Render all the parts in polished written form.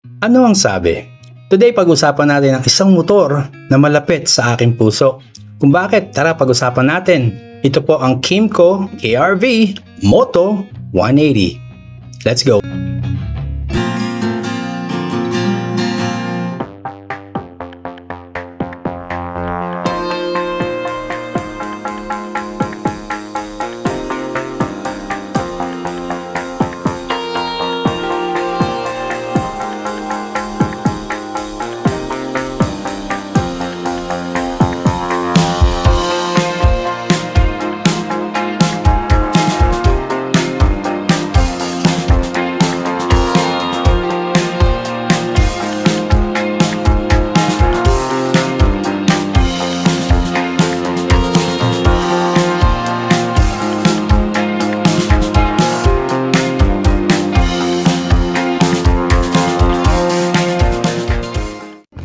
Ano ang sabi? Today pag-usapan natin ang isang motor na malapit sa aking puso. Kung bakit, tara pag-usapan natin. Ito po ang KYMCO KR-V Moto 180. Let's go!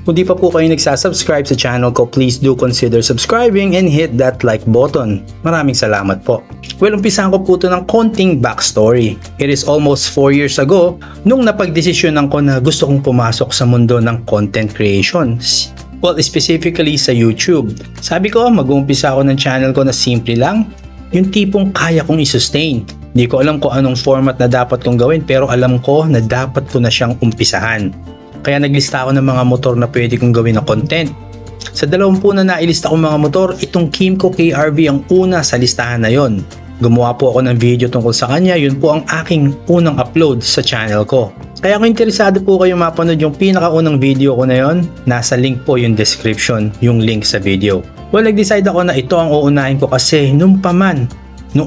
Kung di pa po kayo nagsasubscribe sa channel ko, please do consider subscribing and hit that like button. Maraming salamat po. Well, umpisahan ko po ito ng konting backstory. It is almost 4 years ago nung napagdesisyonan ko na gusto kong pumasok sa mundo ng content creations. Well, specifically sa YouTube. Sabi ko, mag-uumpisa ako ng channel ko na simple lang. Yung tipong kaya kong i-sustain. Hindi ko alam kung anong format na dapat kong gawin, pero alam ko na dapat ko na siyang umpisahan. Kaya naglista ako ng mga motor na pwede kong gawin na content. Sa 20 na nailista kong mga motor, itong KYMCO KR-V ang una sa listahan na yon. Gumawa po ako ng video tungkol sa kanya, yun po ang aking unang upload sa channel ko. Kaya kung interesado po kayo mapanood yung pinakaunang video ko na yon, nasa link po yung description, yung link sa video. Well, nag-decide ako na ito ang uunahin ko kasi nung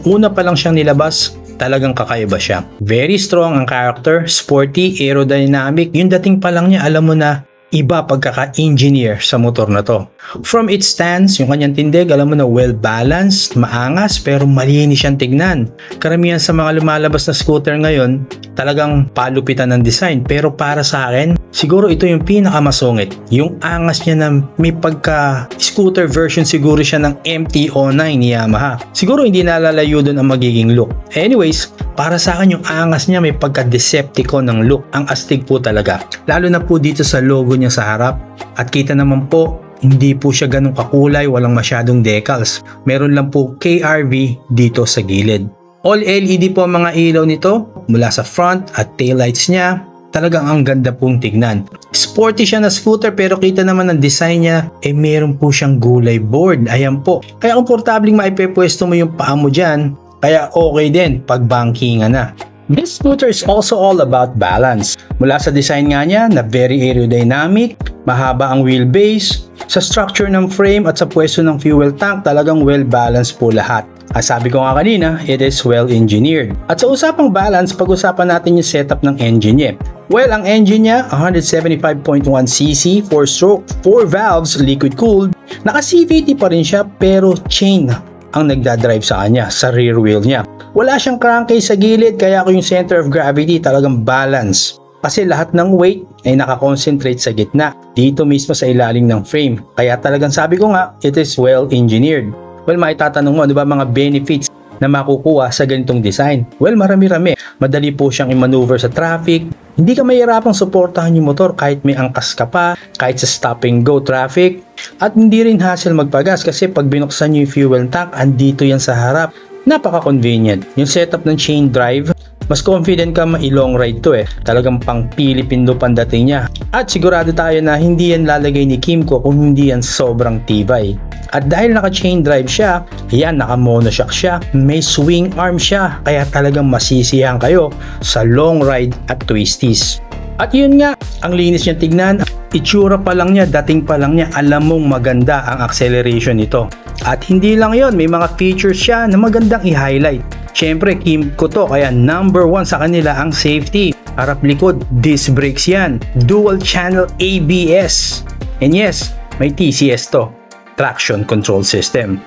una pa lang siyang nilabas, talagang kakaiba siya. Very strong ang character, sporty, aerodynamic. Yung dating pa lang niya, alam mo na iba pagkaka-engineer sa motor na to. From its stance, yung kanyang tindig, alam mo na well-balanced, maangas, pero malinis siyang tignan. Karamihan sa mga lumalabas na scooter ngayon, talagang palupitan ng design. Pero para sa akin, siguro ito yung pinakamasungit. Yung angas niya na may pagka-scooter version siguro siya ng MT-09 ni Yamaha. Siguro hindi nalalayo doon ang magiging look. Anyways, para sa akin yung angas niya may pagka-Decepticon ng look. Ang astig po talaga. Lalo na po dito sa logo niya sa harap. At kita naman po, hindi po siya ganun kakulay, walang masyadong decals. Meron lang po KR-V dito sa gilid. All LED po ang mga ilaw nito mula sa front at taillights niya. Talagang ang ganda pong tignan. Sporty siya na scooter pero kita naman ang design niya meron po siyang gulay board. Ayan po. Kaya komportabling maipepwesto mo yung paa mo dyan. Kaya okay din pag bankingan na. This scooter is also all about balance. Mula sa design nga niya na very aerodynamic, mahaba ang wheelbase, sa structure ng frame at sa pwesto ng fuel tank talagang well-balanced po lahat. As sabi ko nga kanina, it is well-engineered. At sa usapang balance, pag-usapan natin yung setup ng engine niya. Well, ang engine niya, 175.1cc, 4-stroke, 4 valves, liquid-cooled. Naka-CVT pa rin siya pero chain ang nagdadrive sa kanya, sa rear wheel niya. Wala siyang crankcase sa gilid kaya yung center of gravity talagang balance. Kasi lahat ng weight ay nakakonsentrate sa gitna, dito mismo sa ilalim ng frame. Kaya talagang sabi ko nga, it is well engineered. Well, maitatanong mo, ano ba mga benefits na makukuha sa ganitong design? Well, marami-rami. Madali po siyang i-maneuver sa traffic. Hindi ka mahirapang suportahan yung motor kahit may angkas ka pa, kahit sa stop and go traffic. At hindi rin hassle magpagas kasi pag binuksan nyo yung fuel tank, andito yan sa harap. Napaka-convenient. Yung setup ng chain drive, mas confident ka ma-long ride to Talagang pang Pilipino pandating niya. At sigurado tayo na hindi yan lalagay ni KYMCO kung hindi yan sobrang tibay. At dahil naka-chain drive siya, ayan, naka-monoshock siya, may swing arm siya, kaya talagang masisiyahan kayo sa long ride at twisties. At yun nga, ang linis niya tignan, itsura pa lang niya, dating pa lang niya, alam mong maganda ang acceleration nito. At hindi lang yon, may mga features siya na magandang i-highlight. Siyempre, KYMCO to, kaya number 1 sa kanila ang safety. Harap likod, disc brakes yan. Dual channel ABS. And yes, may TCS to, traction control system.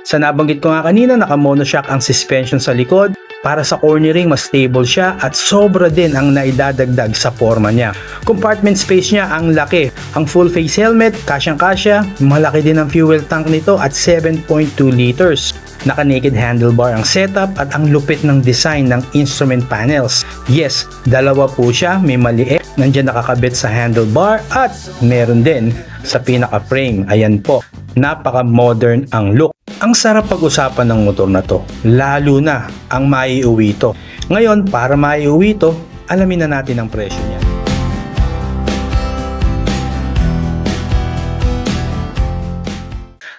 Sa nabanggit ko nga kanina, naka-monoshock ang suspension sa likod. Para sa cornering, mas stable siya at sobra din ang naidadagdag sa forma niya. Compartment space niya ang laki. Ang full face helmet, kasyang-kasya. Malaki din ang fuel tank nito at 7.2 liters. Naka-naked handlebar ang setup at ang lupit ng design ng instrument panels. Yes, dalawa po siya, may maliit, nandiyan nakakabit sa handlebar at meron din sa pinaka-frame. Ayan po, napaka-modern ang look. Ang sarap pag-usapan ng motor na to, lalo na ang maiuwi ito. Ngayon, para maiuwi ito, alamin na natin ang presyo niya.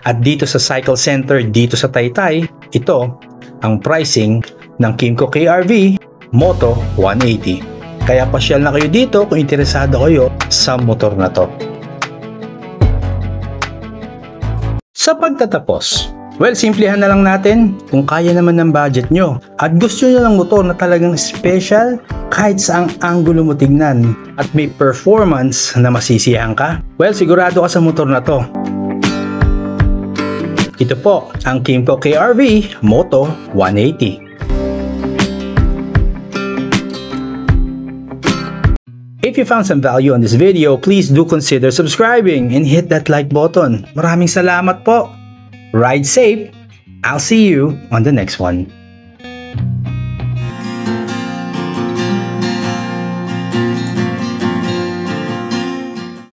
At dito sa Cycle Center, dito sa Taytay, ito ang pricing ng Kymco KRV Moto 180. Kaya pasyal na kayo dito kung interesado kayo sa motor na to. Sa pagtatapos, well, simplihan na lang natin kung kaya naman ng budget nyo at gusto nyo ng motor na talagang special kahit sa ang anggulo mo tignan at may performance na masisiyahan ka, well, sigurado ka sa motor na to. Ito po ang Kymco KRV Moto 180. If you found some value on this video, please do consider subscribing and hit that like button. Maraming salamat po. Ride safe. I'll see you on the next one.